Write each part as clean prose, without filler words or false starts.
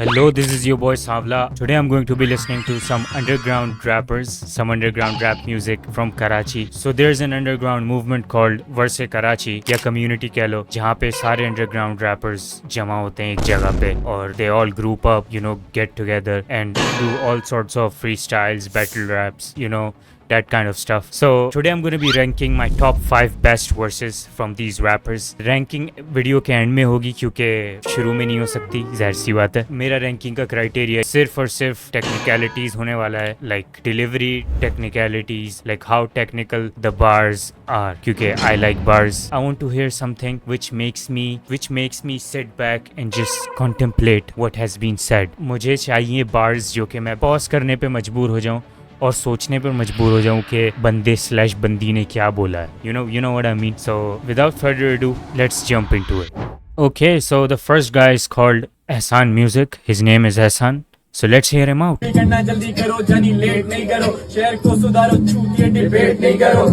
Hello, this is your boy Savla. Today I'm going to be listening to some underground rappers, some underground rap music from Karachi. So there's an underground movement called Verse Karachi या community कह लो, जहाँ पे सारे underground rappers जमा होते हैं एक जगह पे और they all group up, get together and do all sorts of freestyles, battle raps, that kind of stuff. So today I'm going to be ranking my top 5 best verses from these rappers. Ranking video के and में होगी क्योंकि शुरू में नहीं हो सकती, ज़ाहिर सी बात है। मेरा रैंकिंग का क्राइटेरिया सिर्फ और सिर्फ टेक्निकलिटीज होने वाला है, like delivery technicalities, like how technical the bars are, क्योंकि I like bars. I want to hear something which makes me sit back and just contemplate what has been said. मुझे चाहिए bars जो कि मैं pause करने पे मजबूर हो जाऊँ और सोचने पर मजबूर हो जाऊं कि बंदे / बंदी ने क्या बोला है. You know what I mean. So without further ado, let's jump into it. Okay, so the first guy is called Ehsan Music. His name is Ehsan. So let's hear him out. जल्दी करो जानी late नहीं करो, शहर को सुधारो छूटिए debate नहीं करो,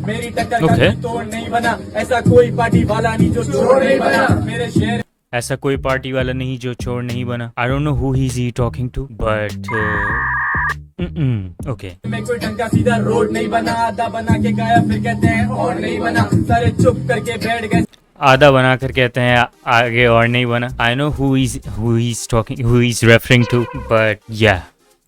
मेरी टक्कर का तोड़ नहीं बना, ऐसा कोई पार्टी वाला नहीं जो चोर नहीं बना, मेरे शहर ऐसा कोई पार्टी वाला नहीं जो चोर नहीं बना. I don't know who he's talking to, but okay. मैं कोई ढंग का सीधा रोड नहीं बना, आधा बना के गाया फिर कहते हैं और नहीं बना, सारे चुप करके बैठ गए. आधा बना कर कहते हैं आगे और नहीं बना. I know who he's referring to, but yeah.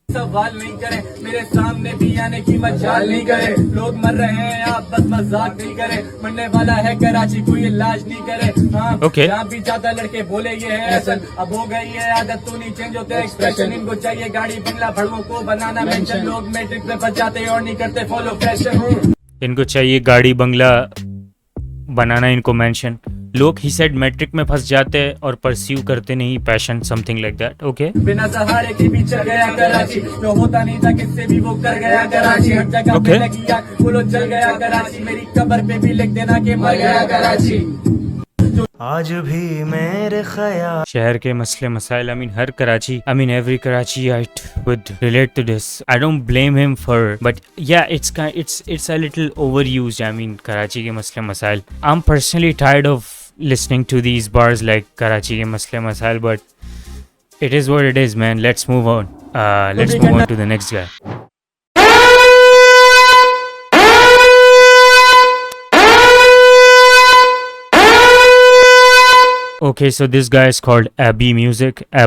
सवाल नहीं करें, मेरे सामने भी आने की मजाल नहीं करे, लोग मर रहे हैं आप बस मजाक नहीं करे, मरने वाला है कराची कोई इलाज नहीं करे. Okay. जहाँ भी ज्यादा लड़के बोले ये है ऐसा, अब हो गई है आदत तो नहीं चेंज होते एक्सप्रेशन, इनको चाहिए गाड़ी बंगला भड़कों को बनाना मेंशन, लोग मैट्रिक में फंस जाते और नहीं करते फॉलो फैशन. इनको चाहिए गाड़ी बंगला बनाना, इनको मेंशन. लोग ही सेड मैट्रिक में फंस जाते हैं और परस्यू करते नहीं passion, something like that. Okay. बिना सहारे के भी चल गया कराची, जो होता नहीं था किससे भी वो कर गया कराची, हर जगह पे लगी आग बोलो चल गया कराची, मेरी कब्र पे भी लिख देना कि मर गया कराची. आज भी मेरे ख्याल शहर के मसले मसाइल, हर Karachi, every Karachiite would relate to this. I don't blame him for, but yeah, it's a little overused. Karachi ke masle masail. I'm personally tired of listening to these bars like Karachi ke masle masail, but it is what it is, man. Let's move on. Let's move on to the next guy. Okay, so this guy is called Abai Music. I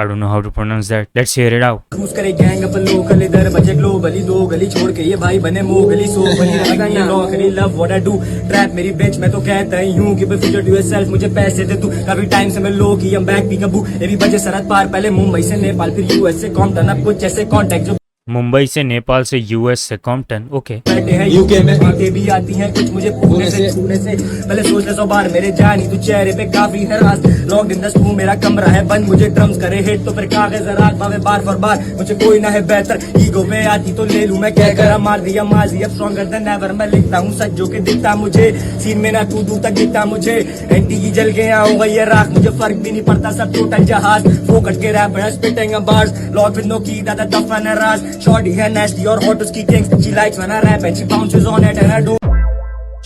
don't know how to pronounce that. Let's hear it out. घूस करे gang अपन local, इधर बजे globally, दो गली छोड़ के ये भाई बने मोगली, सो बनी रहेगा ये नौकरी, love what I do, trap मेरी बेंच मैं तो कहता ही हूँ कि फ्यूचर टू योरसेल्फ, मुझे पैसे दे तू, काफी टाइम से मैं लो की हम बैक भी कबू, ये भी बजे सरहद पार, पहले मुंबई से नेपाल फिर यूएस से कॉम्पटन, अब कुछ ऐसे कॉन्टेक्ट जो मुंबई से नेपाल से यूएस से कॉम्पटन. ओके. बैठे हैं यूके में, बातें भी आती हैं कुछ मुझे पूछने से छूने से, पहले सोच ले 100 बार मेरे जानी तू, चेहरे पे काफी है राज, लॉक्ड इन द स्टू, मेरा कमरा है बंद, मुझे ड्रम्स करे हिट तो फिर कागज रात पावे बार फॉर बार, मुझे कोई ना है बेहतर, ईगो पे आती तो ले लूं मैं, कह कर मार दिया माजी, अब स्ट्रॉन्गर देन एवर मैं लिखता हूँ सच जो कि दिखता मुझे, सीन में ना तू दूर तक दिखता मुझे, एंटी की जल गया होगा ये राख, मुझे फर्क भी नहीं पड़ता सब टोटल जहाज, फोकट के rapper spitting bars, lock with no key दादा दफन है राज, शॉर्टी है nasty or hot to ski kings, she likes when I rap and she bounces on it and I don't.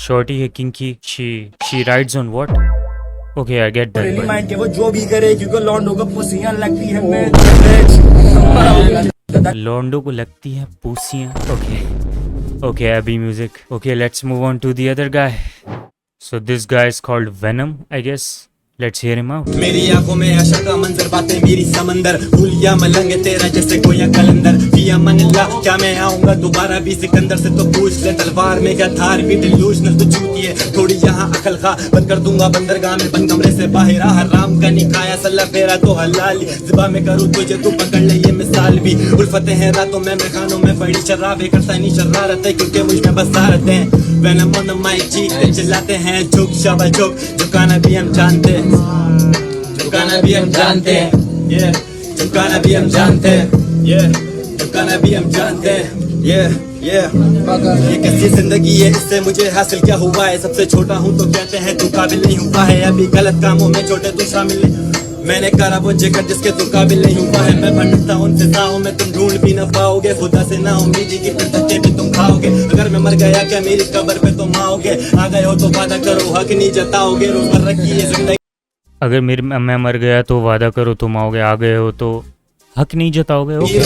Shorty है kinky, she rides on what? Okay, I get that. really mind के वो जो भी करे, क्योंकि लॉन्डो को पुसियां लगती है मैं, लॉन्डो को लगती है पुसियां. Okay, Abai Music. Okay, let's move on to the other guy. So this guy is called Venom, I guess. Let's hear him out. मेरी आंखों में आशा का मंजर, बातें मेरी समंदर, भूलिया मलंग तेरा जैसे कोई कलंदर, पिया मन ला क्या मैं आऊंगा दोबारा भी सिकंदर से, तो पूछ ले तलवार में क्या धार भी डिल्यूशनल तो चूती है थोड़ी यहाँ अकल खा, बंद कर दूंगा बंदरगाह में बंद कमरे से बाहर, हराम का नहीं खाया सल्ला फेरा तो हलाली, ज़िबा में करूँ तुझे तू पकड़ ले ये मिसाल भी, उल्फतें हैं रातों में खानों में बड़ी शराबे करता नहीं शरारत है, क्योंकि मुझ में बसारत है, वेनम ऑन द माइक चीखते चिल्लाते हैं झुक शाबा झुक, झुकाना भी हम जानते हैं, झुकाना भी हम जानते हैं, झुकाना भी हम जानते हैं, झुकाना भी हम जानते हैं, ये कैसी जिंदगी है, इससे मुझे हासिल क्या हुआ है, सबसे छोटा हूँ तो कहते हैं तू काबिल नहीं हुआ है, अभी गलत कामों में छोटे तू शामिल नहीं, मैंने करा वो जिक्र जिसके तू काबिल नहीं हुआ है, मैं भटकता उन फिजाओं में तुम ढूंढ भी न पाओगे, खुदा से ना उम्मीदी की धक्के भी तुम खाओगे, अगर मैं मर गया क्या मेरी कब्र पे तुम आओगे, आ गए हो तो वादा करो हक नहीं जताओगे, रोजमर्रा की ये जिंदगी अगर मैं मर गया तो वादा करो तुम आओगे, आ गए हो तो हक नहीं जताओगे। ओके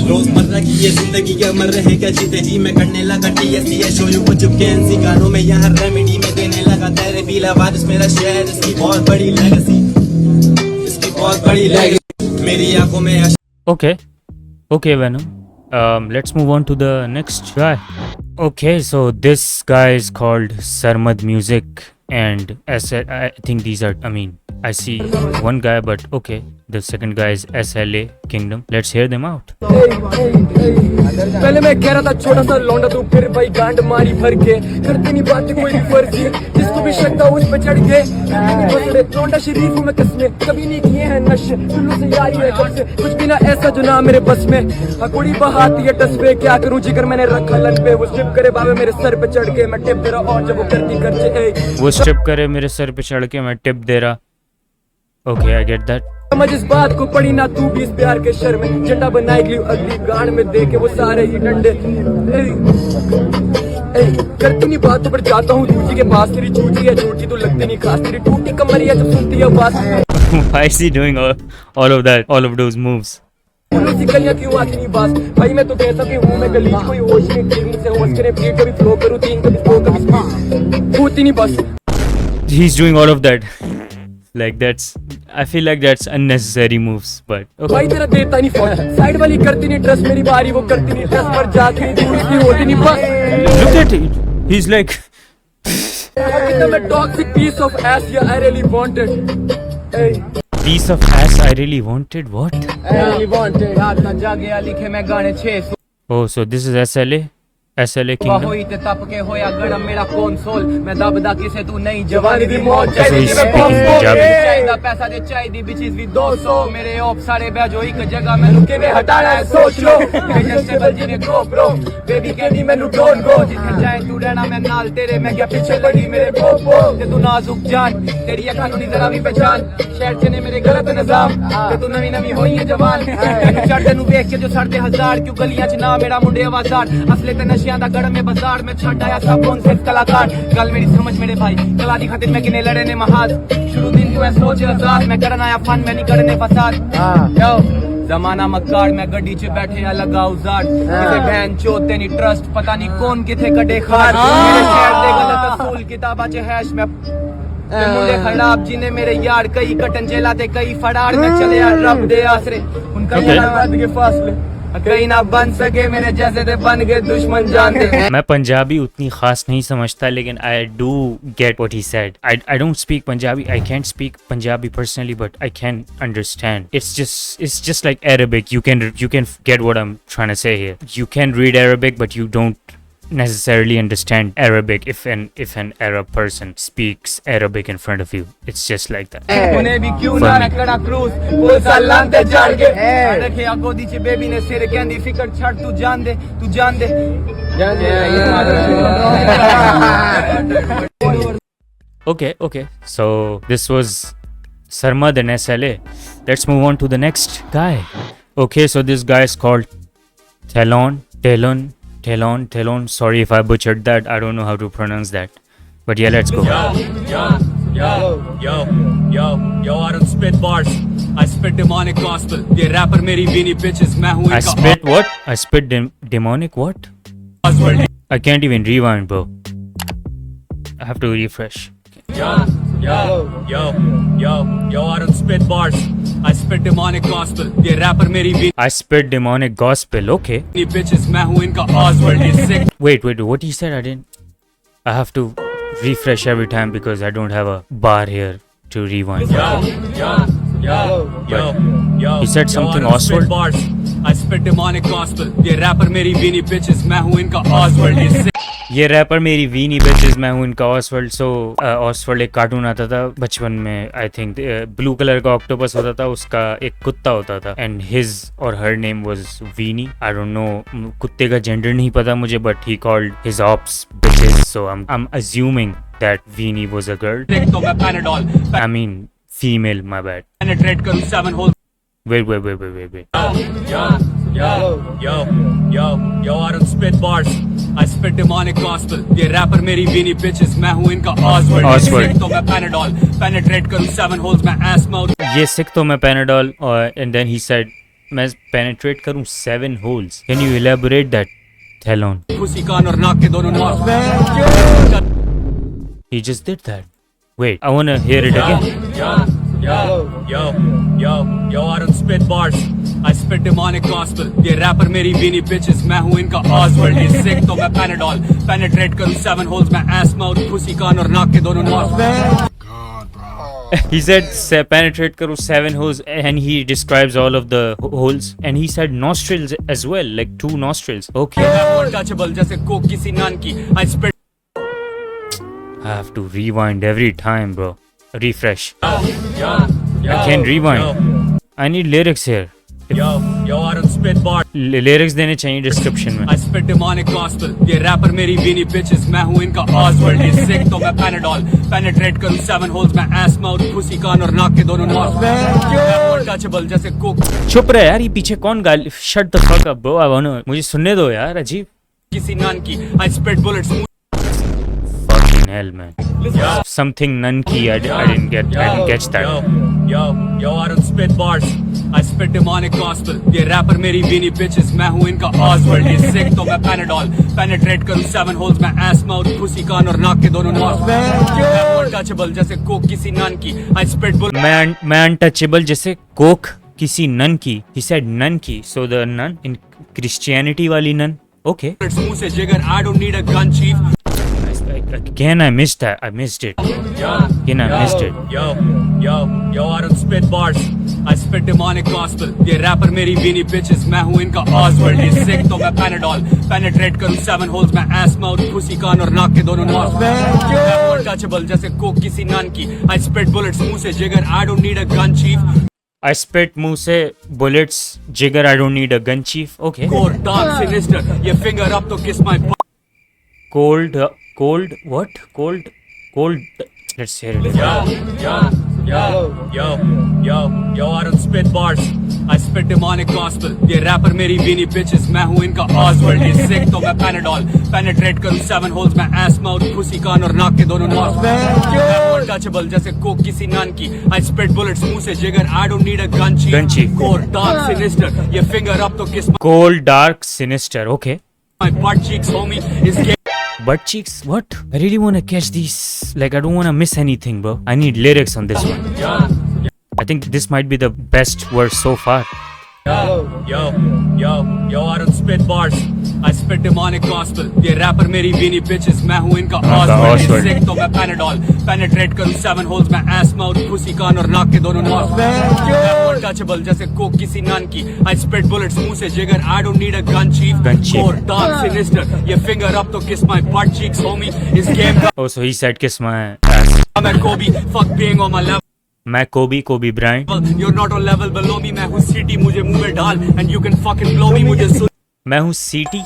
रोजमर्रा की ये जिंदगी क्या मर रहे क्या जीते जी मैं करने लगा टीएससी शो यू को चुपके एनसी गानों में यहाँ रेमेडी में देने लगा तेरे पीला वारिस मेरा शहर इसकी बहुत बड़ी लेगेसी, इसकी बहुत बड़ी लेगेसी मेरी आंखों में। Okay, Venom. Let's move on to the next guy. Okay, so this guy is called Sarmad Music, and I think these are. I mean, I see one guy, but okay. The second guy is SLA Kingdom. Let's hear them out. पहले मैं कह रहा था छोटा सा लौंडा तू, फिर भाई गांड मारी भर के करती नहीं बात कोई भी फर्जी, जिसको भी शक था उस पे चढ़ के लौंडा शरीफ हूँ मैं कसमें, कभी नहीं किए हैं नशे टुल्लू से यारी है कब से, कुछ भी ना ऐसा जो ना मेरे बस में, हकुड़ी बहाती है टस पे, क्या करूँ जिगर मैंने रखा लन पे, वो स्ट्रिप करे बाबे मेरे सर पे चढ़ के मैं टिप दे रहा, और जब वो करती खर्चे वो स्ट्रिप करे मेरे सर पे चढ़ के मैं टिप दे रहा। Okay, I get that. समझ इस बात को पड़ी ना तू भी इस प्यार के शर में, जटा बनाई गई अगली गांड में दे के वो सारे ही डंडे करती नहीं बातों पर जाता हूँ दूजी के पास, तेरी झूठी है झूठी तो लगती नहीं खास, तेरी टूटी कमरिया जब सुनती है बात। Why is he doing all of that, all of those moves? गलियां क्यों आती नहीं बास भाई, मैं तो कहता कि हूँ मैं गली कोई होश नहीं, टीम से होश करे बीट कभी फ्लो करूँ तीन कभी फ्लो कभी होती नहीं बस। He's doing all of that. Like I feel like that's unnecessary moves, but okay. भाई तेरा देता नहीं फोन, साइड वाली करती नहीं ट्रस्ट, मेरी बारी वो करती नहीं ट्रस्ट, पर जाती नहीं दूर की होती नहीं बस। Look at it. He's like मैं टॉक्सिक पीस ऑफ एस या I really wanted piece of ass I really wanted. What? I really wanted रात ना जागे लिखे मैं गाने 600 Oh, so this is SLA Kingdom. होई ते तप के होया गरम मेरा कंसोल, मैं दबदा किसे तू नहीं जवानी दी मौज So he's चाहिए speaking Punjabi. चाहिदा पैसा दे चाहिदी बिचेस भी 200 मेरे ऑफ सारे बैजो एक जगह मैनू किवे हटाना है सोच लो, मेरे स्टेबल जी ने गो ब्रो बेबी कहनी मैनू डोंट गो, जिथे जाए तू रहना मैं नाल तेरे, मैं क्या पीछे लगी मेरे पोपो ते तू नाजुक जान, तेरी अखां नू नहीं जरा भी पहचान, शहर च ने मेरे गलत निजाम ते तू नवी नवी होई है जवान, चढ़दे नू देख के जो सड़दे हजार क्यों गलियां च ना मेरा मुंडे आवाज़ार, असले ते नशियां दा गड़ में बाजार में छड़ आया सब कौन से कलाकार, गल मेरी समझ मेरे भाई कला दी खातिर मैं किने लड़े ने महाज, शुरू दिन तू है सोच आजाद, मैं करना आया फन मैं नहीं करने फसाद, यो जमाना मक्कार मैं गड्डी च बैठे या लगा उजाड़, किसे बहन चोते नहीं ट्रस्ट पता नहीं कौन किथे कड़े खार, मेरे शहर दे गलत असूल किताबा च हैश मैं मुंडे खराब जिने मेरे यार कई कटन जेला ते कई फड़ाड़ में चले यार रब दे आसरे उनका यार के फासले कहीं ना बन सके मेरे जैसे ते बन गए दुश्मन जानते। मैं पंजाबी उतनी खास नहीं समझता, लेकिन I do get what he said. I don't speak Punjabi. I can't speak Punjabi personally, but I can understand. It's just like Arabic. You can get what I'm trying to say here. You can read Arabic, but you don't necessarily understand Arabic if an Arab person speaks Arabic in front of you. It's just like that. उन्हें भी क्यों ना Rakhra cruise police अल्लाह ते जड़ के रखे गोदी च बेबी ने सिर कहंदी फिकर छड़ तू जान दे Okay. So this was Sarmad and SLA. Let's move on to the next guy. Okay, so this guy is called Telon. Sorry if I butchered that. I don't know how to pronounce that. But yeah, let's go. Yo, I don't spit bars. I spit demonic gospel. ये rapper मेरी बीनी bitches, मैं हूँ I spit what? I spit demonic what? I can't even rewind, bro. I have to refresh. Yo, I don't spit bars. I spit demonic gospel. ये rapper मेरी बीनी I spit demonic gospel. Okay. bitches, मैं हूँ इनका Oswald. ये sick. Wait. What he said? I have to refresh every time because I don't have a bar here to rewind. Yo, He said something I don't spit Oswald? bars. I spit demonic gospel. ये rapper मेरी बीनी bitches, मैं हूँ इनका Oswald. ये sick. ये wrapper मेरी weeny batches, मैं हूँ इनका ऑसवर्ल्ड। सो ऑसवर्ल्ड एक कार्टून आता था बचपन में, आई थिंक ब्लू कलर का ऑक्टोपस होता था, उसका एक कुत्ता होता था एंड हिज और her name was Weenie. I don't know कुत्ते का जेंडर नहीं पता मुझे, but he called his ops bitches, so I am assuming that Weenie was a girl. तो मैं Panadol I mean female, my bad. penetrate करूँ 7 holes. Wait. Yo, I don't spit bars. I spit demonic gospel. ये rapper मेरी weenie bitches. मैं हूँ इनका Oswald. Oswald. Sick तो मैं Panadol. Penetrate करूँ 7 holes मैं ass mouth. ये सिक तो मैं पेनाडोल और एंड देन ही सेड मैं पेनिट्रेट करूं 7 holes. Can you elaborate that? हेलोन. Pussy कान और नाक के दोनों नॉस. He just did that. Wait, I want to hear it again. Yo, I don't spit bars. I spit demonic gospel. ये rapper मेरी weenie bitches. मैं हूँ इनका Oswald. ये sick तो मैं Panadol. Penetrate करूँ 7 holes मैं ass mouth. Pussy कान और नाक के दोनों नॉस. He said penetrate करूं 7 holes and he describes all of the holes and he said nostrils as well, like 2 nostrils. Okay. Untouchable जैसे कोक किसी नान की. I spit. I have to rewind every time, bro. Refresh. I can't rewind. I need lyrics here. Yo, I don't spit bars. Lyrics देने चाहिए description में. I spit demonic gospel. ये rapper मेरी weenie bitches. मैं हूँ इनका Oswald. ये sick तो मैं Panadol. Penetrate करूँ 7 holes मैं ass mouth. Pussy कान और नाक के दोनों नॉस. Untouchable जैसे कोक चुप रहे यार, ये पीछे कौन गाल. Shut the fuck up, bro. I wanna. मुझे सुनने दो यार. अजीब. किसी नान की. I spit bullets. Fucking hell, man. Something nunky. I didn't catch that. Yo, I don't spit bars. I spit demonic gospel. ये rapper मेरी weenie bitches. मैं हूँ इनका Oswald. ये sick तो मैं Panadol. Penetrate करूँ 7 holes मैं ass mouth. Pussy कान और नाक के दोनों नॉस. Untouchable जैसे कोक किसी नान की. I spit bullets. मैं untouchable जैसे कोक किसी नन की. He said nun की. So the nun in Christianity वाली nun. Okay. मुंह से जिगर. I don't need a gun chief. Again, I missed that. I missed it. Again, I missed it. Yo, I don't spit bars. I spit demonic gospel. ये rapper मेरी weenie bitches. मैं हूँ इनका Oswald. ये sick तो मैं Panadol. Penetrate करूँ 7 holes मैं ass mouth. Pussy कान और नाक के दोनों नॉस. Untouchable जैसे कोक किसी नान की. I spit bullets मुंह से जिगर. I don't need a gun chief. I spit मुंह से bullets. Jigger, I don't need a gun chief. Okay. Core dark sinister. ये finger up तो kiss my butt. Cold. What? Cold. Let's hear it. Yo, I don't spit bars. I spit demonic gospel. ये rapper मेरी weenie bitches. मैं हूँ इनका Oswald. ये sick तो मैं Panadol. Penetrate करूँ 7 holes मैं ass mouth. Pussy कान और नाक के दोनों नॉस. Untouchable जैसे कोक किसी नान की. I spit bullets मुंह से जिगर. I don't need a gun chief. Core dark sinister. ये finger up तो kiss Cold, dark, sinister. Okay. my butt cheeks, homie. Is gay. Butt cheeks? What? I really want to catch these. Like, I don't want to miss anything, bro. I need lyrics on this one. I think this might be the best verse so far. Yo, I don't spit bars. I spit demonic gospel. ये rapper मेरी weenie bitches. मैं हूँ इनका Oswald. ये sick तो मैं Panadol. Penetrate करूँ 7 holes मैं ass mouth. Pussy कान और नाक के दोनों नॉस. Untouchable जैसे कोक किसी नान की. I spit bullets मुंह से जिगर. I don't need a gun chief. Core dark sinister. ये finger up तो kiss my butt cheeks, homie. Is game का. Oh, so he said kiss my ass. मैं Kobe. Fuck being on my level. मैं Kobe Bryant. You're not on level below me. मैं हूँ CT मुझे मुंह में डाल. And you can fucking blow me. मुझे सुन. मैं हूँ CD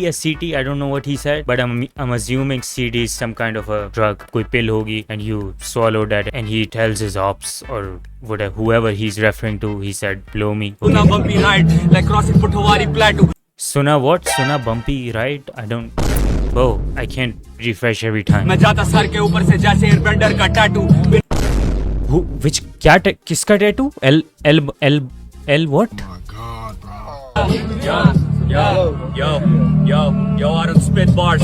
या CT, I don't know what he said, but I'm assuming CD is some kind of a drug. कोई pill होगी and you swallow that and he tells his ops or whatever, whoever he's referring to, he said blow me. सुना bumpy ride like crossing Putwari plateau. सुना what? सुना bumpy ride? I don't. Oh, I can't refresh every time. मैं जाता sir के ऊपर से जैसे Airbender का टैटू. Who? Which? क्या? किसका tattoo? L what? Yo, I don't spit bars.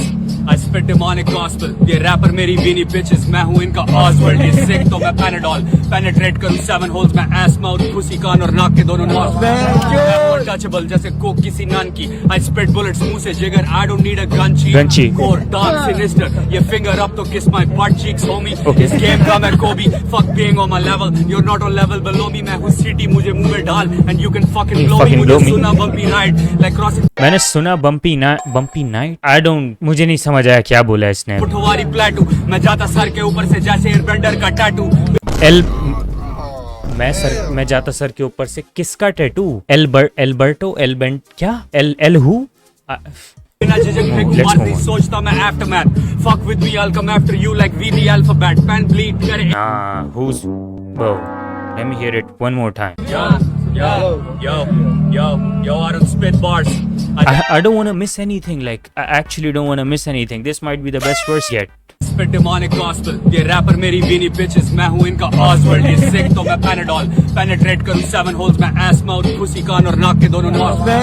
I spit demonic gospel. ये rapper मेरी weenie bitches. मैं हूँ इनका Oswald. ये sick तो मैं Panadol. Penetrate करूँ 7 holes मैं ass mouth. Pussy कान और नाक के दोनों नॉस. Untouchable जैसे कोक किसी नान की. I spit bullets मुंह से जिगर. I don't need a gun chief. Core dark sinister. ये finger up तो kiss my butt cheeks, homie. इस game का मैं Kobe. Fuck being on my level. You're not on level below me. मैं हूँ CT मुझे मुंह में डाल. And you can fucking blow me. मुझे सुना bumpy ride like crossing. मैंने सुना bumpy night. I don't. मुझे नहीं समझ आया क्या बोला इसने. पुठवारी प्लेटू. मैं जाता सर के ऊपर से जैसे एयरबेंडर का टैटू. मैं जाता सर के ऊपर से किसका टैटू? एल्बर्टो क्या? L who? बिना झिझक फेंक मारती सोचता मैं aftermath. Fuck with me, I'll come after you like we the alphabet. Pen bleed करे. Who's? Whoa. Let me hear it one more time. Yo, I don't spit bars. I don't want to miss anything. Like, I actually don't want to miss anything. This might be the best verse yet. Spit demonic gospel. ये wrapper मेरी बीनी bitches, मैं हूँ इनका Oswald. ये sick तो मैं Panadol. Penetrate करूँ 7 holes में ass mouth, pussy कान और नाक के दोनों नॉस. मैं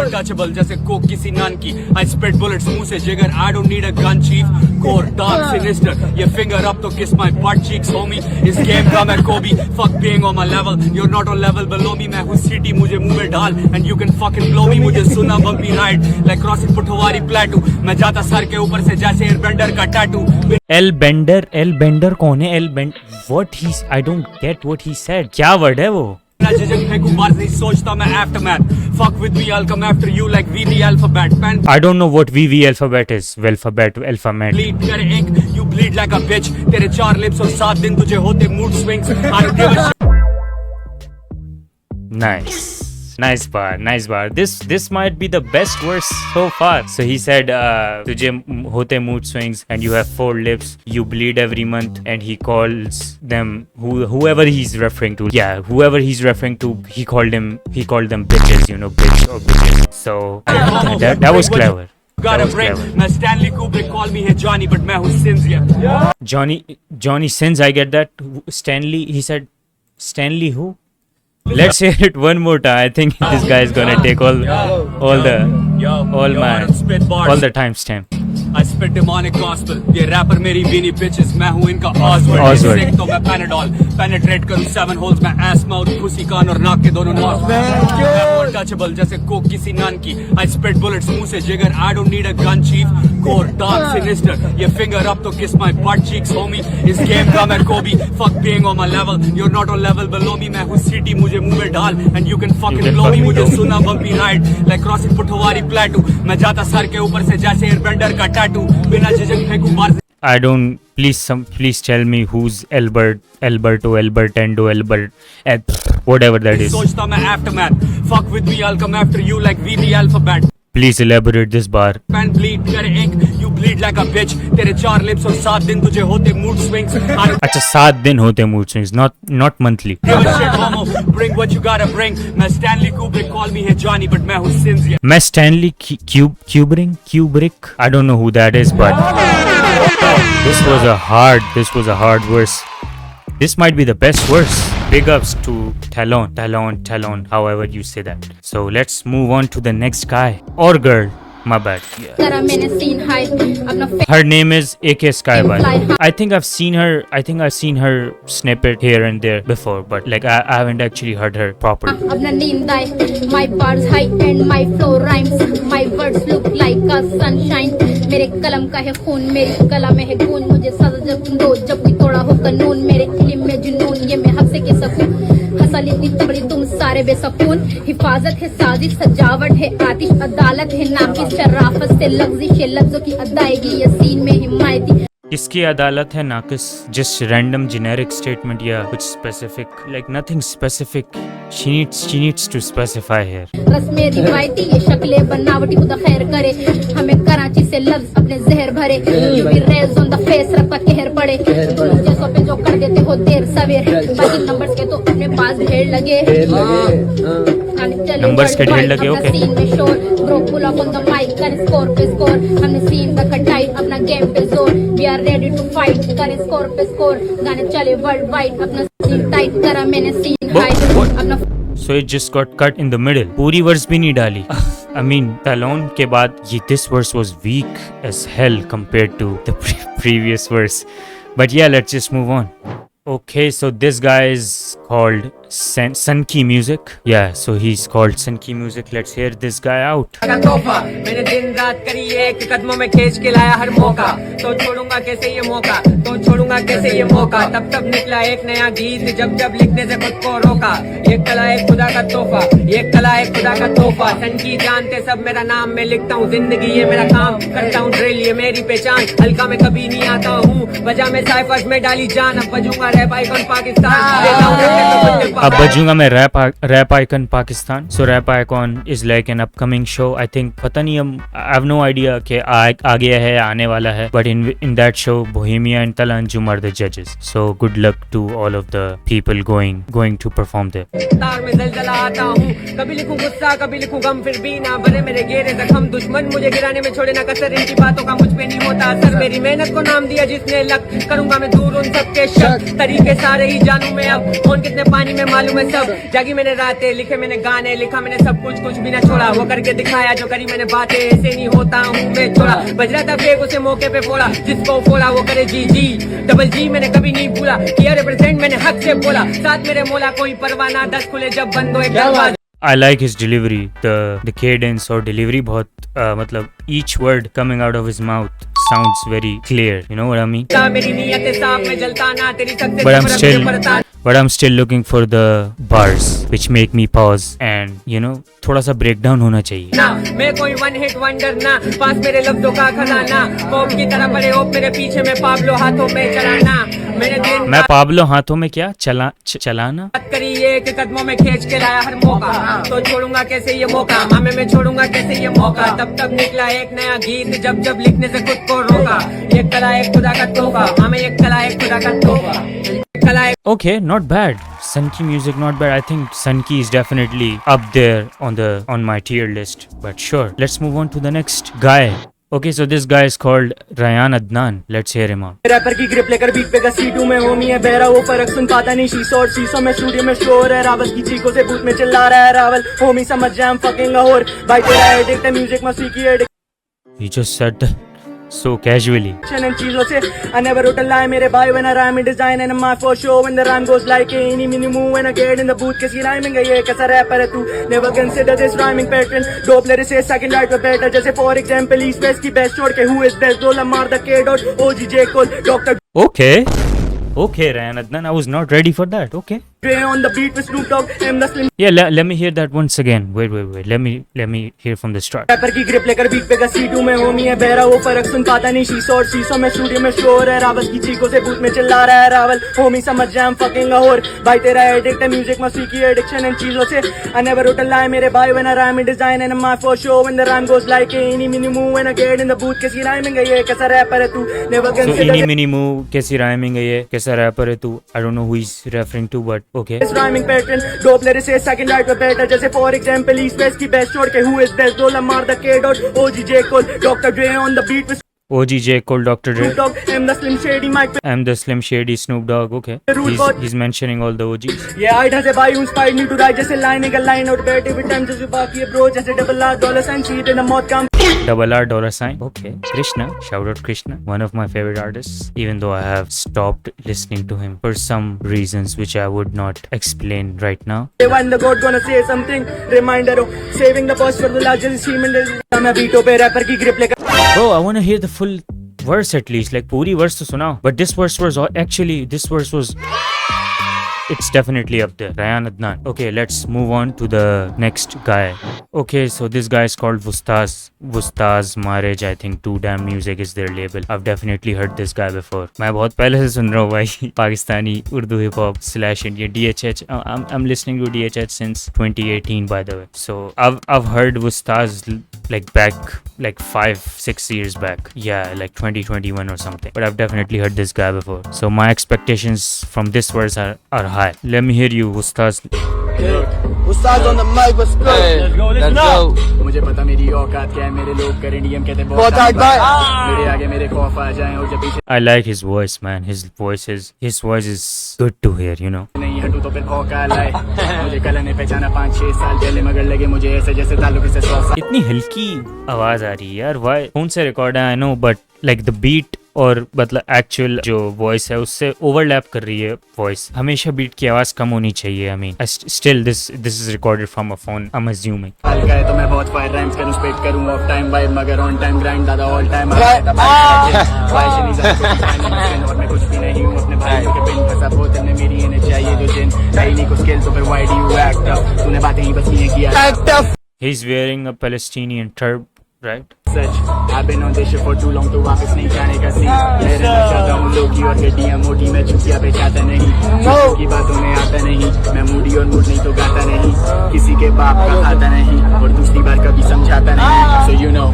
untouchable जैसे कोक किसी नान की. I spit bullets मुंह से जिगर. I don't need a gun chief. Core dark sinister. ये finger up तो kiss my butt cheeks homie. इस game का मैं Kobe. Fuck being on my level. You're not on level below me. मैं हूँ city मुझे मुंह में डाल. And you can fucking blow me. मुझे सुना bumpy ride. Like crossing पुठवारी plateau. मैं जाता सर के ऊपर से जैसे airbender का tattoo. एल बेंडर कौन है? L bend what he I don't get what he said. क्या वर्ड है वो? झिझक फेंकूं बार नहीं सोचता मैं aftermath. Fuck with me, I'll come after you like VV alphabet. Pen I don't know what VV alphabet is. Alphabet. bleed करे एक, you bleed like a bitch. तेरे 4 lips और 7 दिन तुझे होते mood swings. I don't give a shit. Nice bar. This might be the best verse so far. So he said, "तुझे होते mood swings and you have 4 lips. You bleed every month." And he calls them whoever he's referring to. Yeah, whoever he's referring to, he called them bitches. You know, bitch or bitches. So that was clever. Gotta break. मैं Stanley Kubrick, call me here Johnny, but मैं हूँ Sins yeah. Johnny Sins. I get that. Stanley. He said Stanley who? Let's hear it one more time. I think this guy is gonna take all the timestamp. I spit demonic gospel. ये wrapper मेरी बीनी bitches, मैं हूँ इनका Oswald. ये sick तो मैं Panadol. Penetrate करूँ 7 holes में ass mouth, pussy कान और नाक के दोनों नॉस. मैं untouchable जैसे कोक किसी नान की. I spit bullets मुंह से जिगर. I don't need a gun chief. Core dark sinister. ये finger up तो kiss my butt cheeks homie. इस game का मैं Kobe. Fuck being on my level. You're not on level below me. मैं हूँ city मुझे मुंह में डाल. And you can fucking blow me. मुझे सुना bumpy ride. Like crossing पुठवारी plateau. मैं जाता सर के ऊपर से जैसे airbender का tattoo. बिना झिझक फेंकूं बार. I don't. Please tell me who's Alberto, Albertendo, whatever that is. सोचता मैं aftermath. Fuck with me, I'll come after you like VV alphabet. Please elaborate this bar. Pen bleed करे एक, you bleed like a bitch. तेरे 4 lips और 7 दिन तुझे होते mood swings. I don't अच्छा 7 दिन होते mood swings, not monthly. give a shit homo. Bring what you gotta bring. मैं Stanley Kubrick, call me here Johnny, but मैं हूँ Sins yeah. मैं Stanley Kubrick. I don't know who that is, but this was a hard verse. This might be the best verse. Big ups to Talon, however you say that. So let's move on to the next guy or girl. My bad. करा मैंने scene high अपना Her name is AK Skybal. I think I've seen her snippet here and there before, but like I haven't actually heard her properly. अपना नींद आए my bars high and my flow rhymes my words look like a sunshine मेरे कलम का है खून मेरी कला में है खून मुझे सजा जब तुम दो जब कोई तोड़ा हो कानून मेरे इल्म में जुनून ये मैं हक से के सकूं हसल इतनी तबड़ी तुम सारे बेसकून हिफाजत है साजिश सजावट है आतिश अदालत है नाकिस शराफत से लफ्ज़िश लफ्ज़ों की अदायगी ये सीन में हिमायती किसकी अदालत है नाकिस? Just random generic statement या कुछ specific, like nothing specific. She needs to specify here. रस्में रिवायती ये शक्लें बनावटी खुदा खैर करे हमें कराची से लफ्ज अपने जहर भरे You be raised on the face रब का कहर पड़े तुम जैसों पे जो कर देते हो देर सवेर बाकी नंबर्स के तो अपने पास ढेर लगे Numbers के ढेर लगे, okay. सीन में शोर bro pull up on the mic कर स्कोर पे स्कोर हमने सीन तक टाइट अपना गेम पे जोर we are ready to fight कर स्कोर पे स्कोर गाने चले वर्ल्ड वाइड अपना सीन टाइट करा मैंने सीन हाई अपना So it just got cut in the middle. पूरी वर्स भी नहीं डाली. I mean, Talon के बाद ये this verse was weak as hell compared to the previous verse. But yeah, let's just move on. Okay, so this guy is called Sunky Music. Yeah, so he's called Sunky Music. Let's hear this guy out. का तोहफा मैंने दिन रात करी एक कदमों में खींच के लाया हर मौका तो छोड़ूंगा कैसे ये मौका तब निकला एक नया गीत जब लिखने से खुद को रोका ये कला है खुदा का तोहफा सनकी जानते सब मेरा नाम मैं लिखता हूँ जिंदगी ये मेरा काम करता हूँ ड्रिल ये मेरी पहचान हल्का में कभी नहीं आता हूँ वजह में साइफर्स में डाली जान अब बजूंगा रैप आइकॉन पाकिस्तान अब बजूंगा मैं rap icon Pakistan. So rap icon is like an upcoming show. I think पता नहीं, हम आई हैव नो आइडिया कि आ गया है, आने वाला है. But in that show Bohemia and Talanjum are the जजेस. So good luck to all of the people going to perform there. तार में जलजला आता हूँ, कभी लिखूं गुस्सा कभी लिखूं गम, फिर भी ना भरे मेरे गेरे जख्म. दुश्मन मुझे गिराने में छोड़े ना कसर, इनकी बातों का मुझ पे नहीं होता असर. मेरी मेहनत को नाम दिया जिसने लक, करूंगा मैं दूर उन सबके शक. तरीके सारे ही जानूं मैं अब, कौन कितने पानी में मालूम है सब. जागी मैंने रातें, लिखे मैंने गाने, लिखा मैंने सब कुछ भी ना छोड़ा. वो करके दिखाया जो करी मैंने बातें, ऐसे नहीं होता हूँ मैं छोड़ा. बज रहा था फेक उसे मौके पे फोड़ा, जिसको फोड़ा वो करे जी जी डबल जी. मैंने कभी नहीं भूला किया रिप्रेजेंट, मैंने हक से बोला. साथ मेरे मोला कोई परवाना, 10 खुले जब बंद हो एक दरवाजा. I like his delivery, the cadence और delivery बहुत मतलब each word coming out of his mouth sounds very clear. You know what I mean? मेरी नीयत साफ में जलता ना तेरी शक्ति But I'm still looking for the bars which make me pause and you know थोड़ा सा breakdown होना चाहिए. ना मैं कोई वन हिट वंडर ना, पास मेरे लफ्जों का खजाना. पॉप की तरह बड़े ओप मेरे पीछे में पाब्लो हाथों में चलाना. मैंने दिन मैं पाब्लो हाथों में क्या चलाना. बात करी एक कदमों में खींच के लाया हर मौका, तो छोड़ूंगा कैसे ये मौका. मामे मैं छोड़ूंगा कैसे ये मौका. तब निकला एक नया गीत, जब लिखने से खुद को रोका. एक कला एक खुदा का तोहफा, मामे एक कला एक खुदा का तोहफा. Okay, not bad. Sunki music, not bad. I think Sunki is definitely up there on my tier list. But sure, let's move on to the next guy. Okay, so this guy is called Rayan Adnan. Let's hear him out. Rapper की grip लेकर beat पे घसीटू में, होमी है बहरा वो फर्क सुन पाता नहीं. शीशो और शीशों में स्टूडियो में शोर है, रावल की चीखों से बूथ में चिल्ला रहा है रावल. होमी समझ जाए I'm fucking a whore. भाई तेरा एडिक्ट है म्यूजिक मस्ती की addict. He just said that so casually. And चीजों से I never wrote a lie मेरे भाई. When I rhyme in design and my for show, when the rhyme goes like a any mini move when I get in the booth. कैसी rhyming है ये, कैसा wrapper है तू. Never consider this rhyming pattern. Dope lyricist second right पे better. जैसे for example East West की best छोड़ के who is best. Dola मार the K dot OG J Cole Dr. Okay, Rayan Adnan, I was not ready for that. Okay. Dre on the beat with Snoop Dogg, M the Slim. Yeah, let me hear that once again. Wait. Let me hear from the start. Rapper की grip लेकर beat पे घसीटू में, होमी है बहरा वो फर्क सुन पाता नहीं. शीशो और शीशों में स्टूडियो में शोर है, रावल की चीखों से बूथ में चिल्ला रहा है रावल. होमी समझ जाए I'm fucking a whore. भाई तेरा एडिक्ट है म्यूजिक मस्ती की एडिक्शन एंड चीजों से I never wrote a lie मेरे भाई. When I rhyme in design and my for show, when the rhyme goes like a any mini move when I get in the booth. कैसी rhyming है ये, कैसा wrapper है तू. Never So consider इनी mini move कैसी rhyming है ये, कैसा रैपर है तू. I don't know who he's referring to, but okay. this rhyming pattern. Dope lyricist second right पे better. जैसे for example East West की best छोड़ के who is best. Dola मार the K dot OG J Cole Dr. Dre on the beat with OG J Cole Dr. Dre. Snoop Dogg, M the Slim Shady Mike पे I'm the Slim Shady Snoop Dogg. Okay. He's mentioning all the OGs. ये आई ढसे भाई inspired me to write. जैसे line एक line out बैठे with time जैसे बाकी है bro. जैसे double R dollar sign cheat in the mouth काम. Double R dollar sign. Okay. Krishna. Shout out Krishna. One of my favorite artists. Even though I have stopped listening to him for some reasons which I would not explain right now. When the God gonna say something, reminder of saving the bus for the largest human. मैं बीटों पे wrapper की grip लेकर. Bro, I want to hear the full verse at least. Like पूरी verse तो सुनाओ. But this verse was it's definitely up there. Rayan Adnan. Okay, let's move on to the next guy. Okay, so this guy is called Vustaz Marriage. I think Too Damn Music is their label. I've definitely heard this guy before. मैं बहुत पहले से सुन रहा हूँ भाई Pakistani Urdu hip hop / Indian DHH. I'm listening to DHH since 2018 by the way. So I've heard Vustaz like back like 5-6 years back. Yeah, like 2021 or something. But I've definitely heard this guy before. So my expectations from this verse are high. Let me hear you, Ustaz. Ustad on the mic was good. Let's go. मुझे पता मेरी औकात क्या है. मेरे लोग करें DM कहते बहुत हार्ड भाई. मेरे आगे मेरे खौफ आ जाएं और जब पीछे. I like his voice, man. His voice is good to hear, you know. नहीं हटू तो फिर भौंका लाए. मुझे कल ने पहचाना 5-6 साल पहले, मगर लगे मुझे ऐसे जैसे ताल्लुक से 100 साल. इतनी हल्की आवाज आ रही है यार. Why? फोन से रिकॉर्ड है, I know, but like the beat और मतलब एक्चुअल जो वॉइस है उससे ओवरलैप कर रही है वॉइस. हमेशा बीट की आवाज कम होनी चाहिए. I mean still this is recorded from a phone. I am assuming. हल्का है तो मैं बहुत फायर राइम्स करूं, स्पेट करूं ऑफ टाइम वाइब, मगर ऑन टाइम ग्राइंड दादा ऑल टाइम. और मैं कुछ भी नहीं हूं अपने भाइयों के पिन फंसा बोतल में मेरी इन्हें चाहिए जो जिन नहीं को स्किल तो फिर why do you act up. तूने बातें ही बस नहीं किया act up. He is wearing a Palestinian turb, right? Such I've been on this shit for too long तो वापस नहीं जाने का सीन. मेरे में चाहता हूँ लोग की और गड्डियाँ मोटी में चुकिया पे चाहता नहीं. की बातों में आता नहीं, मैं मूडी और मूड नहीं तो गाता नहीं, किसी के बाप का खाता नहीं और दूसरी बार कभी समझाता नहीं। So you know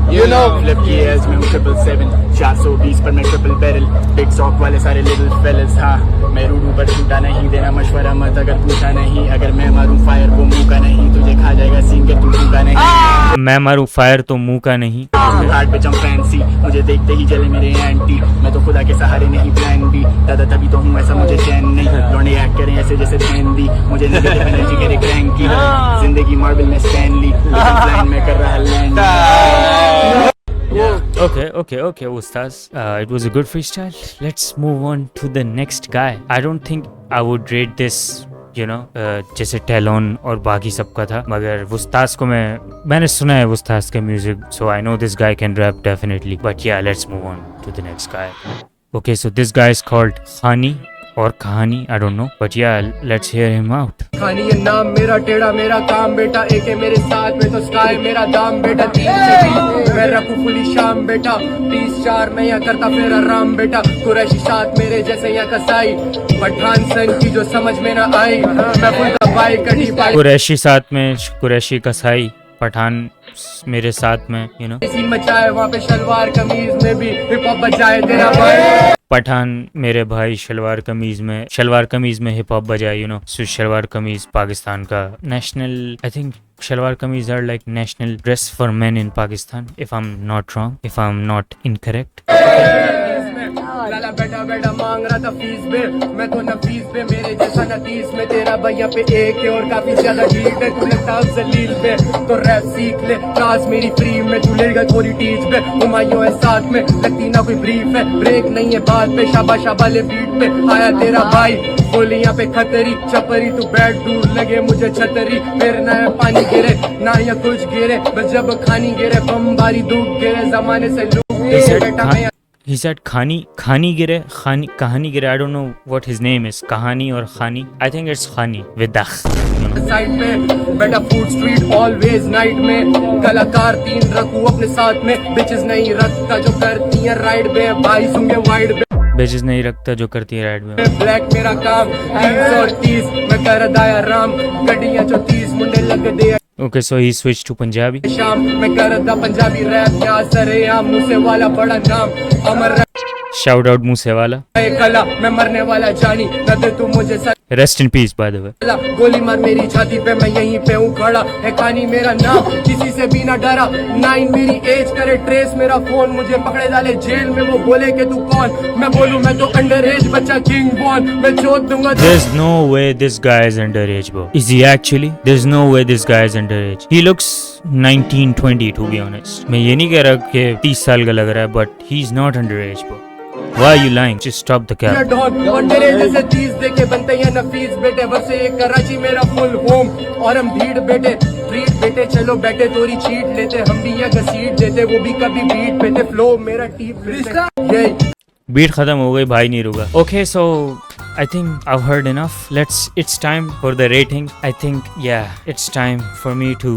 फ्लिप की एज में हूँ 777, 420 पर मैं ट्रिपल बैरल, बिग सॉक वाले सारे लिटिल फेलस। हाँ मैं रूडू पर छूटा नहीं, देना मशवरा मत अगर पूछा नहीं, अगर मैं मारूं फायर वो मुंह का नहीं, तुझे खा जाएगा सीन के तू भूखा नहीं। मैं मारूं फायर तो मुंह का नहीं। हार्ट पे जम फैंसी, मुझे देखते ही जले मेरे एंटी, मैं तो खुदा के सहारे नहीं प्लान बी, दादा तभी तो हूँ ऐसा मुझे चैन नहीं, लौंडे एक्ट करें ऐसे जैसे मेहंदी, मुझे नेगेटिव एनर्जी करे क्रैंकी, जिंदगी मार्बल में स्टैनली, लाइन में कर रहा land. Okay, Ustaz. It was a good freestyle. Let's move on to the next guy. I don't think I would rate this, जैसे टेलोन और बाकी सबका था, मगर वुस्ताज को मैंने सुना है वुस्ताज का music, so I know this guy can rap definitely. But yeah, let's move on to the next guy. Okay, so this guy is called Khani और कहानी, I don't know, but yeah, let's hear him out. खानी ये नाम मेरा, टेढ़ा मेरा काम बेटा, एक है मेरे साथ में तो स्काई मेरा दाम बेटा, 3 से 20 मैं रखूं फुली शाम बेटा, 30-4 मैं यहाँ करता फिर आराम बेटा, कुरैशी साथ मेरे जैसे यहाँ कसाई, पठान सन की जो समझ में ना आई, मैं फुल दबाई कटी पाई, कुरैशी साथ में कुरैशी कसाई, पठान मेरे साथ में, सीन मचाए वहाँ पे शलवार कमीज में भी हिप हॉप बजाए तेरा भाई, पठान मेरे भाई शलवार कमीज में हिप हॉप बजाए, सो शलवार कमीज पाकिस्तान का national, I think shalwar kameez are like national dress for men in Pakistan, if I am not wrong, if I am not incorrect. लाला बेटा बेटा मांग रहा था फीस पे, मैं तो नफीस पे, मेरे जैसा नतीस में, तेरा भैया पे एक है और काफी ज्यादा हीट है, तू लगता है जलील पे, तो रैप सीख ले, क्लास मेरी फ्री में, तू लेगा थोड़ी टीच पे, हुमायूं है साथ में, लगती ना कोई ब्रीफ है, ब्रेक नहीं है बात पे, शाबा शाबा ले बीट पे, आया तेरा भाई बोलियां पे खतरी, चपरी तू बैठ दूर लगे मुझे छतरी, फिर ना पानी गिरे ना या कुछ गिरे, बस जब खानी गिरे बमबारी दुख गिरे, जमाने से लूट बेटा मैं। He said Khani गिरे, कहानी गिरे, I don't know what his name is, कहानी और खानी, I think it's खानी with दाख, साइड पे बेटा फूड स्ट्रीट ऑलवेज नाइट में, कलाकार 3 रखूं अपने साथ में, बिचेस नहीं रखता जो करती है राइड पे, भाई सुनगे वाइड पे, बेचेस नहीं रखता जो करती है राइड में, ब्लैक मेरा काम 330 मैं कर दाया राम, गड्डियां जो 30 मुंडे लग दे। Okay, so he switched to Punjabi. शाम मैं करदा पंजाबी रैप, यहाँ सरे आम मुझसे वाला बड़ा नाम अमर Shout out मूसेवाला. कला मैं मरने वाला जानी, न दे तू मुझे sir Rest in peace, by the way. गोली मार मेरी छाती पे, मैं यहीं पे हूँ खड़ा, है कहानी मेरा नाम, किसी से भी ना डरा, 9 मेरी एज करे ट्रेस मेरा फोन, मुझे पकड़े डाले जेल में, वो बोले कि तू कौन, मैं बोलूं मैं तो अंडर एज बच्चा किंग बॉर्न, मैं चोट दूंगा। There's no way this guy is underage, bro. Is he actually? There's no way this guy is underage. He looks 19-20 to be honest. मैं ये नहीं कह रहा कि 30 साल का लग रहा है, but he's not underage, bro. Why are you lying? Just stop the cap. और तेरे जैसे 30 देखे बनते हैं नफीस बेटे, वैसे एक कराची मेरा फुल होम, और हम भीड़ बेटे ट्रीट बेटे, चलो बैठे तोरी चीट लेते, हम भी यहाँ घसीट देते, वो भी कभी बीट पे थे, फ्लो मेरा टीप ये बीट खत्म हो गई, भाई नहीं रुका. Okay, so I think I've heard enough. It's time for the rating. I think it's time for me to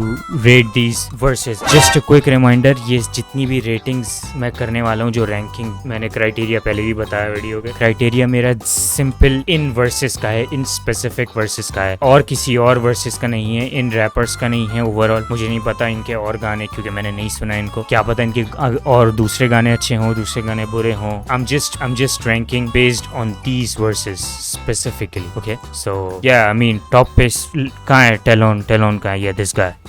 rate these verses. Just a quick reminder, ये जितनी भी ratings मैं करने वाला हूँ, जो ranking मैंने criteria पहले भी बताया वीडियो के, criteria मेरा simple इन verses का है, इन specific verses का है, और किसी और verses का नहीं है, इन rappers का नहीं है. overall मुझे नहीं पता इनके और गाने, क्योंकि मैंने नहीं सुना इनको, क्या पता इनके और दूसरे गाने अच्छे हों, दूसरे गाने बुरे हों. I'm just ranking based on these verses specifically. Okay, so yeah, I mean top पे कहाँ है टेलोन कहाँ है?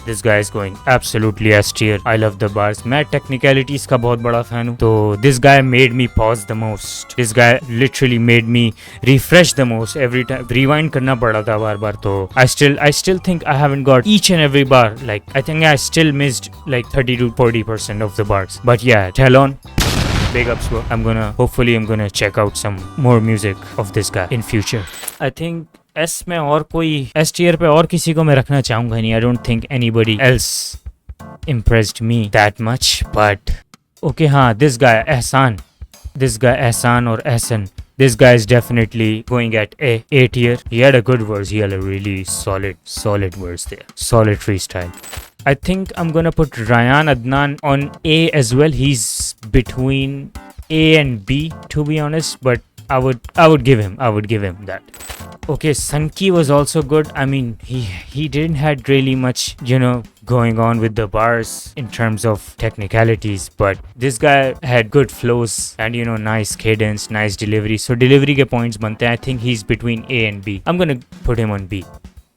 This guy is going absolutely S tier. I love the bars. मैं technicalities का बहुत बड़ा fan हूँ, तो this guy made me pause the most. This guy literally made me refresh the most every time. Rewind करना पड़ा था बार, तो I still think I haven't got each and every bar. Like I think I still missed like 30 to 40% of the bars. But yeah, Telon, big ups, bro. Hopefully I'm gonna check out some more music of this guy in future. I think S में और कोई S tier पे और किसी को मैं रखना चाहूँगा नहीं. I don't think anybody else impressed me that much. But okay, हाँ, this guy Ehsan or Ehsan. This guy is definitely going at A tier. He had a good verse. He had a really solid verse there. Solid freestyle. I think I'm gonna put Ryan Adnan on A as well. He's between A and B, to be honest, but I would give him that. Okay, Sunki was also good. I mean, he didn't had really much, going on with the bars in terms of technicalities, but this guy had good flows and nice cadence, nice delivery. So delivery ke points bante hain. I think he's between A and B. I'm gonna put him on B.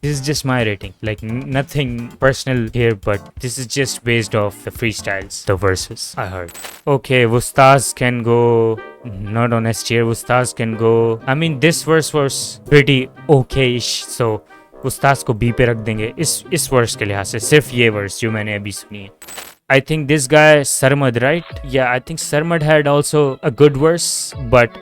This is just my rating, like nothing personal here, but this is just based off the freestyles, the verses I heard. Okay, Wustaz can go not on S tier. Wustaz can go. I mean, this verse was pretty okay-ish, so Wustaz को B पे रख देंगे इस verse के लिहाज से, सिर्फ ये वर्स जो मैंने अभी सुनी है. I think this guy Sarmad, right? Yeah, I think Sarmad had also a good verse, but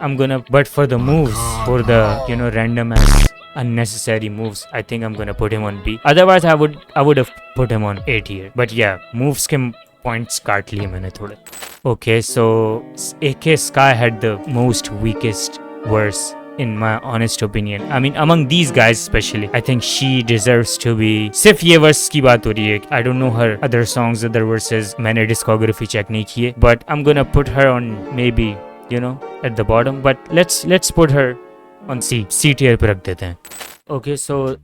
for the moves, for the random ass unnecessary moves, I think I'm gonna put him on B. Otherwise I would have put him on A tier. But yeah, moves के points काट लिए मैंने थोड़े. Okay, so AK Sky had the most weakest verse in my honest opinion. I mean, among these guys especially, I think she deserves to be. सिर्फ ये verse की बात हो रही है. I don't know her other songs, other verses. मैंने discography check नहीं की है. But I'm gonna put her on maybe, at the bottom. But let's put her on C tier पे रख देते हैं. Okay, so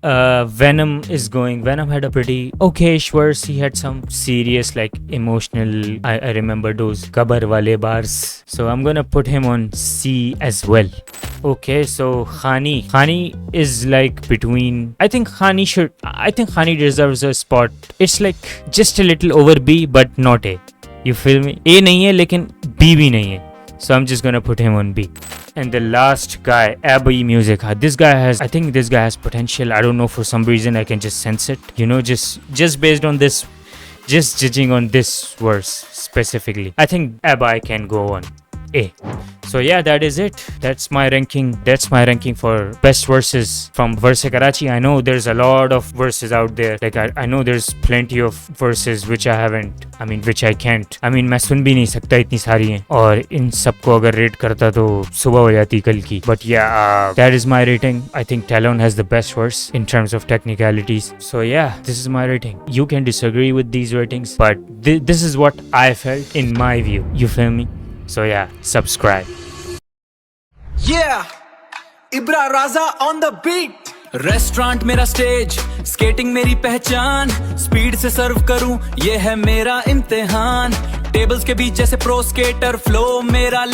Venom is going. Venom had a pretty okay-ish verse. He had some serious, like emotional. I remember those kabar wale bars. So I'm gonna put him on C as well. Okay, so Khani is like between. I think Khani deserves a spot. It's like just a little over B, but not A. You feel me? A नहीं है, लेकिन B भी नहीं है. So I'm just gonna put him on B. And the last guy, Abbey Music. I think this guy has potential. I don't know, for some reason I can just sense it. Just based on this, just judging on this verse specifically, I think Abbey can go on A. So yeah, that is it. That's my ranking for best verses from Verse Karachi. I know there's a lot of verses out there. Like I know there's plenty of verses which I can't. I mean, मैं सुन भी नहीं सकता, इतनी सारी हैं. और इन सबको अगर रेट करता तो सुबह हो जाती कल की. But yeah, that is my rating. I think Talon has the best verse in terms of technicalities. So yeah, this is my rating. You can disagree with these ratings, but this is what I felt in my view. You feel me? So yeah, subscribe. Yeah, Ibra Raza on the beat. Restaurant मेरा stage, skating मेरी पहचान, speed से सर्व करूं ये है मेरा इम्तिहान. Tables के बीच जैसे प्रो स्केटर, फ्लो मेरा